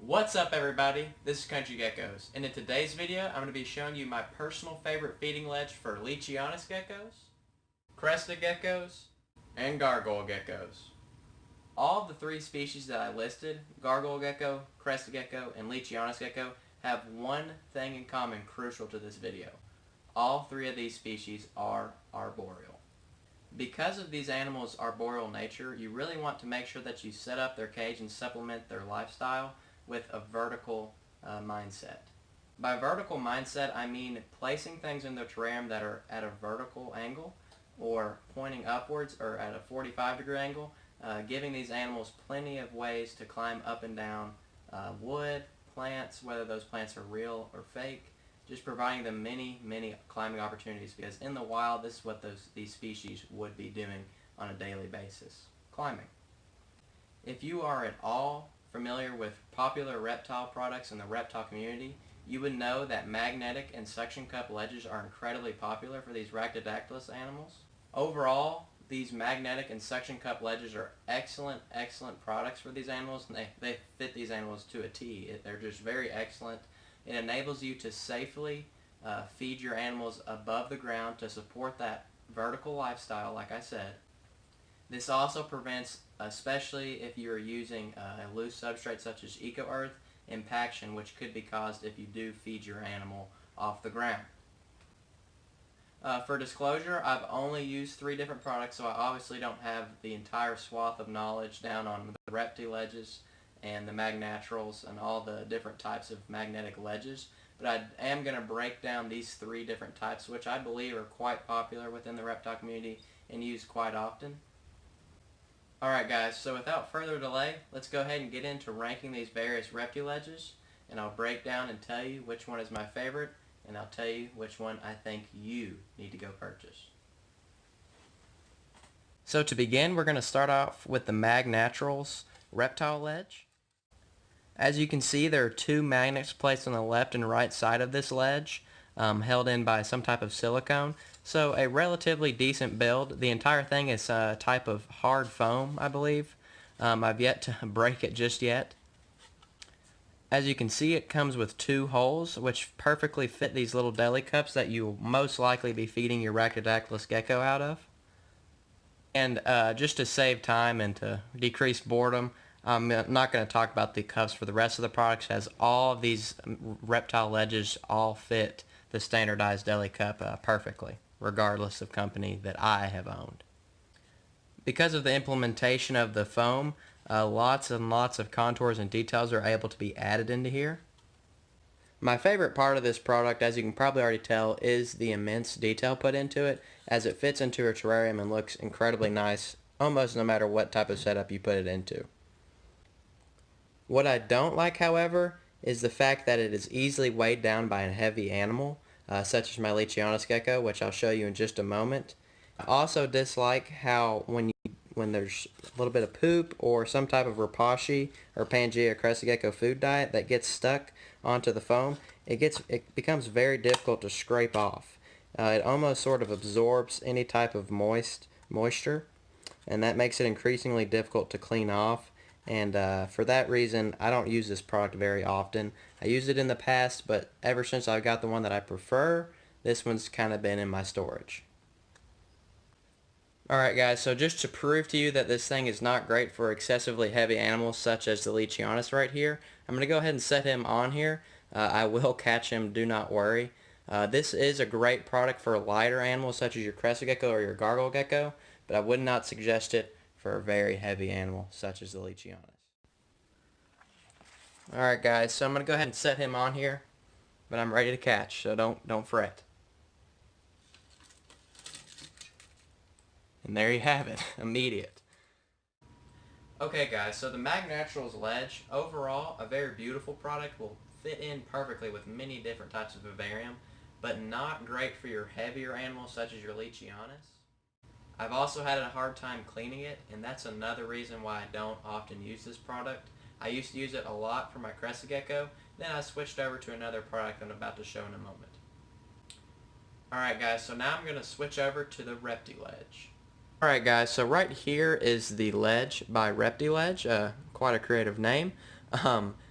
What's up everybody, this is Country Geckos, and in today's video I'm going to be showing you my personal favorite feeding ledge for Leachianus Geckos, Crested Geckos, and Gargoyle Geckos. All of the three species that I listed, Gargoyle Gecko, Crested Gecko, and Leachianus Gecko, have one thing in common crucial to this video. All three of these species are arboreal. Because of these animals' arboreal nature, you really want to make sure that you set up their cage and supplement their lifestyle with a vertical mindset. By vertical mindset, I mean placing things in the terrarium that are at a vertical angle or pointing upwards or at a 45-degree angle, giving these animals plenty of ways to climb up and down wood, plants, whether those plants are real or fake, just providing them many climbing opportunities, because in the wild this is what these species would be doing on a daily basis, climbing. If you are at all familiar with popular reptile products in the reptile community, you would know that magnetic and suction cup ledges are incredibly popular for these rhactodactylus animals. Overall, these magnetic and suction cup ledges are excellent products for these animals, and they fit these animals to a T. They're just very excellent. It enables you to safely feed your animals above the ground to support that vertical lifestyle, like I said. This also prevents, especially if you are using a loose substrate such as eco-earth, impaction, which could be caused if you do feed your animal off the ground. For disclosure, I've only used 3 different products, so I obviously don't have the entire swath of knowledge down on the Repti Ledges and the Magnaturals and all the different types of magnetic ledges. But I am going to break down these 3 different types, which I believe are quite popular within the reptile community and used quite often. Alright guys, so without further delay, let's go ahead and get into ranking these various Repti Ledges, and I'll break down and tell you which one is my favorite, and I'll tell you which one I think you need to go purchase. So to begin, we're going to start off with the Magnaturals Reptile Ledge. As you can see, there are 2 magnets placed on the left and right side of this ledge, held in by some type of silicone. So a relatively decent build. The entire thing is a type of hard foam, I believe. I've yet to break it just yet. As you can see, it comes with 2 holes, which perfectly fit these little deli cups that you'll most likely be feeding your Rhactodactylus gecko out of. And just to save time and to decrease boredom, I'm not going to talk about the cups for the rest of the products, as all of these reptile ledges all fit the standardized deli cup perfectly, regardless of company that I have owned. Because of the implementation of the foam, lots and lots of contours and details are able to be added into here. My favorite part of this product, as you can probably already tell, is the immense detail put into it, as it fits into a terrarium and looks incredibly nice almost no matter what type of setup you put it into. What I don't like, however, is the fact that it is easily weighed down by a heavy animal, such as my Leachianus Gecko, which I'll show you in just a moment. I also dislike how when there's a little bit of poop or some type of Rapashi or Pangea or Crested Gecko food diet that gets stuck onto the foam, it becomes very difficult to scrape off. It almost sort of absorbs any type of moisture, and that makes it increasingly difficult to clean off. And for that reason, I don't use this product very often. I used it in the past, but ever since I got the one that I prefer, this one's kind of been in my storage. Alright guys, so just to prove to you that this thing is not great for excessively heavy animals such as the Leachianus right here, I'm going to go ahead and set him on here. I will catch him, do not worry. This is a great product for lighter animals such as your Crested Gecko or your Gargoyle Gecko, but I would not suggest it for a very heavy animal such as the Leachianus. Alright guys, so I'm going to go ahead and set him on here, but I'm ready to catch, so don't fret. And there you have it, immediate. Okay guys, so the Magnaturals Ledge, overall a very beautiful product, will fit in perfectly with many different types of vivarium, but not great for your heavier animals such as your Leachianus. I've also had a hard time cleaning it, and that's another reason why I don't often use this product. I used to use it a lot for my Crested Gecko, then I switched over to another product I'm about to show in a moment. Alright guys, so now I'm going to switch over to the Repti Ledge. Alright guys, so right here is the Ledge by Repti Ledge, quite a creative name.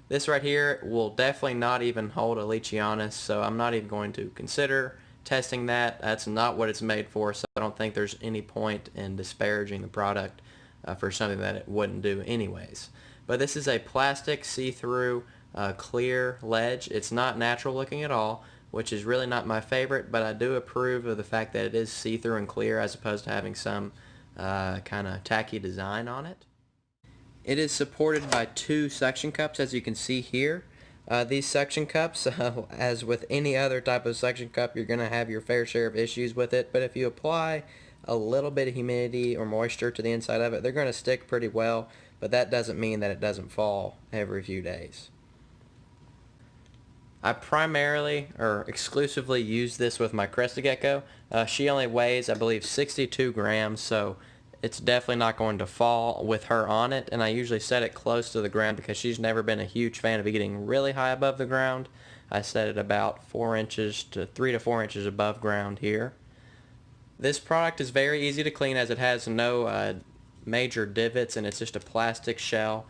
This right here will definitely not even hold a Leachianus, so I'm not even going to consider testing that. That's not what it's made for, so I don't think there's any point in disparaging the product for something that it wouldn't do anyways. But this is a plastic see-through clear ledge. It's not natural looking at all, which is really not my favorite, but I do approve of the fact that it is see-through and clear as opposed to having some kind of tacky design on it. It is supported by 2 suction cups, as you can see here. These suction cups, as with any other type of suction cup, you're going to have your fair share of issues with it, but if you apply a little bit of humidity or moisture to the inside of it, they're going to stick pretty well, but that doesn't mean that it doesn't fall every few days. I primarily or exclusively use this with my Crested Gecko. She only weighs, I believe, 62 grams, so it's definitely not going to fall with her on it, and I usually set it close to the ground because she's never been a huge fan of getting really high above the ground. I set it about 4 inches to 3 to 4 inches above ground here. This product is very easy to clean as it has no major divots, and it's just a plastic shell.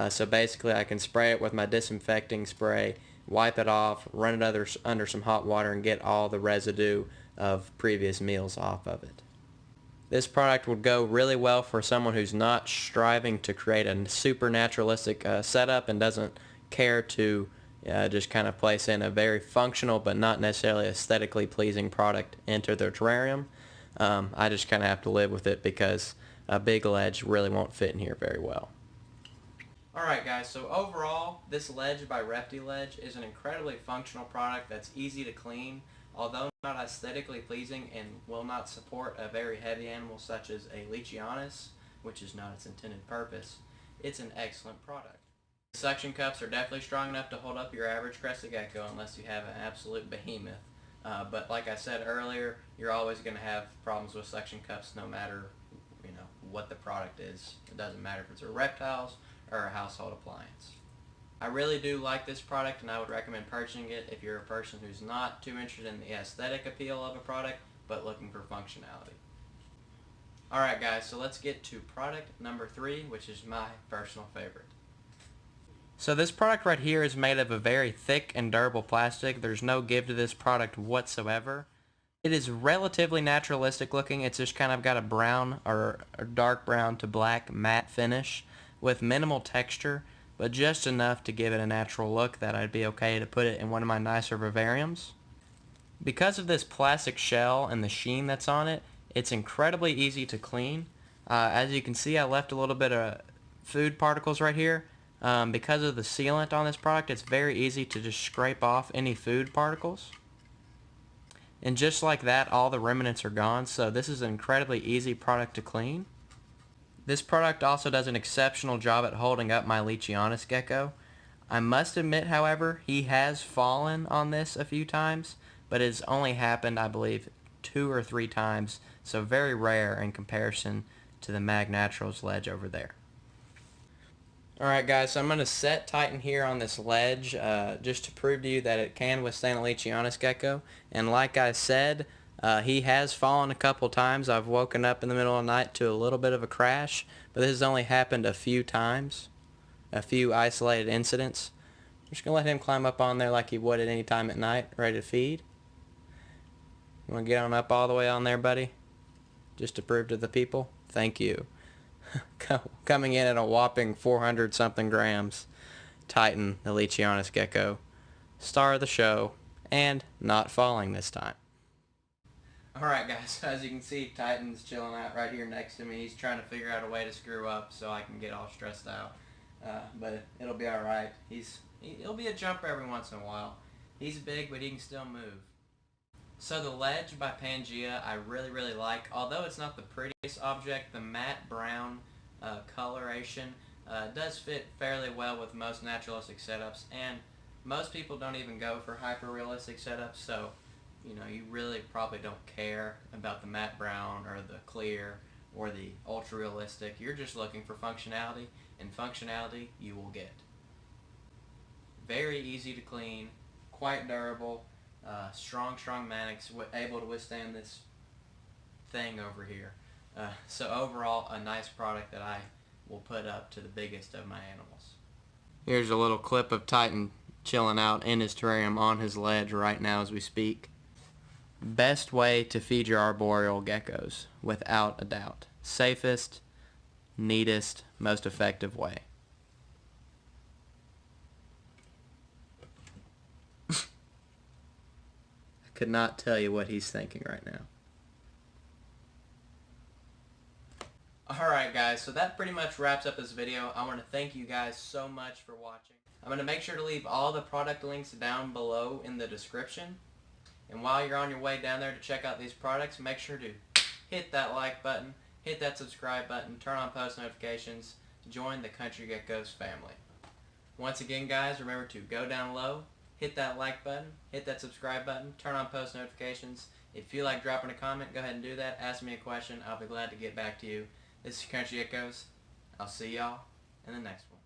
So basically I can spray it with my disinfecting spray, wipe it off, run it under some hot water, and get all the residue of previous meals off of it. This product would go really well for someone who's not striving to create a super naturalistic setup and doesn't care to just kind of place in a very functional but not necessarily aesthetically pleasing product into their terrarium. I just kind of have to live with it because a big ledge really won't fit in here very well. Alright guys, so overall, this ledge by Repti Ledge is an incredibly functional product that's easy to clean, although not aesthetically pleasing and will not support a very heavy animal such as a Leachianus, which is not its intended purpose. It's an excellent product. The suction cups are definitely strong enough to hold up your average Crested Gecko unless you have an absolute behemoth. But like I said earlier, you're always going to have problems with suction cups no matter what the product is. It doesn't matter if it's a reptiles or a household appliance. I really do like this product, and I would recommend purchasing it if you're a person who's not too interested in the aesthetic appeal of a product but looking for functionality. Alright guys, so let's get to product number 3, which is my personal favorite. So this product right here is made of a very thick and durable plastic. There's no give to this product whatsoever. It is relatively naturalistic looking. It's just kind of got a brown or a dark brown to black matte finish with minimal texture, but just enough to give it a natural look that I'd be okay to put it in one of my nicer vivariums. Because of this plastic shell and the sheen that's on it, it's incredibly easy to clean. As you can see, I left a little bit of food particles right here. Because of the sealant on this product, it's very easy to just scrape off any food particles. And just like that, all the remnants are gone, so this is an incredibly easy product to clean. This product also does an exceptional job at holding up my Leachianus Gecko. I must admit, however, he has fallen on this a few times, but it's only happened, I believe, 2 or 3 times, so very rare in comparison to the Mag Naturals ledge over there. Alright guys, so I'm going to set Titan here on this ledge just to prove to you that it can withstand a Leachianus Gecko. And like I said, he has fallen a couple times. I've woken up in the middle of the night to a little bit of a crash, but this has only happened a few times, a few isolated incidents. I'm just going to let him climb up on there like he would at any time at night, ready to feed. You want to get on up all the way on there, buddy? Just to prove to the people? Thank you. Coming in at a whopping 400 something grams, Titan, the Leachianus Gecko, star of the show, and not falling this time. Alright guys, as you can see, Titan's chilling out right here next to me. He's trying to figure out a way to screw up so I can get all stressed out. But it'll be alright. He'll be a jumper every once in a while. He's big, but he can still move. So the ledge by Pangea I really like. Although it's not the prettiest object, the matte brown coloration does fit fairly well with most naturalistic setups, and most people don't even go for hyper-realistic setups, so you really probably don't care about the matte brown or the clear or the ultra-realistic. You're just looking for functionality, and functionality you will get. Very easy to clean, quite durable, strong mannix, able to withstand this thing over here. So overall, a nice product that I will put up to the biggest of my animals. Here's a little clip of Titan chilling out in his terrarium on his ledge right now as we speak. Best way to feed your arboreal geckos, without a doubt. Safest, neatest, most effective way. I could not tell you what he's thinking right now. Alright guys, so that pretty much wraps up this video. I want to thank you guys so much for watching. I'm going to make sure to leave all the product links down below in the description. And while you're on your way down there to check out these products, make sure to hit that like button, hit that subscribe button, turn on post notifications, join the Country Geckos family. Once again guys, remember to go down low, hit that like button, hit that subscribe button, turn on post notifications. If you feel like dropping a comment, go ahead and do that. Ask me a question. I'll be glad to get back to you. This is Country Geckos. I'll see y'all in the next one.